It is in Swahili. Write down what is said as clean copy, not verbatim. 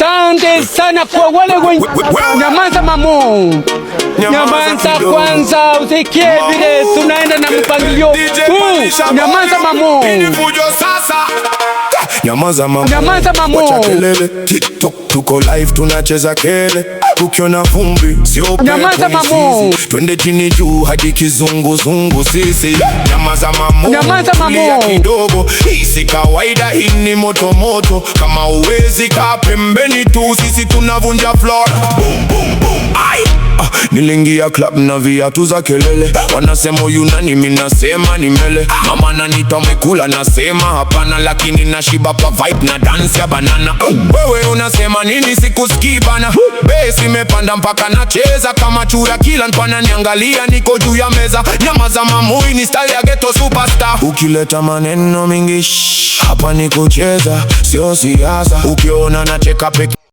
Asante sana kwa wale wenye nyamaza mamo. Nyamaza kwanza usikie vile tunaenda na mpangilio. Nyamaza mamo. Nyamaza mamo. Nyamaza mamo. Wacha kelele. TikTok tuko live tunacheza kele. Ukiona vumbi sio pepo. Nyamaza mamo. Twende chini juu hadi kizunguzungu sisi. Nyamaza mamo. Nyamaza mamo. Kidogo hii si kawaida, hii ni moto moto. Kama uwezi kaa pembeni tu, sisi tunavunja floor. Boom boom boom. Ai. Nilingia club na viatu za kelele. Wanasema Yunani, mimi nasema ni mele. Mama nanita umekula, nasema hapana, lakini nashiba pa vibe na dance ya banana. Wewe unasema nini? Sikusikii bana. Bass imepanda mpaka nacheza kama chura, kila mpana niangalia niko juu ya meza. Nyamaza mamui ni style ya ghetto superstar. Ukileta maneno mingi hapa ni kucheza, sio siasa. Ukiona nacheka peke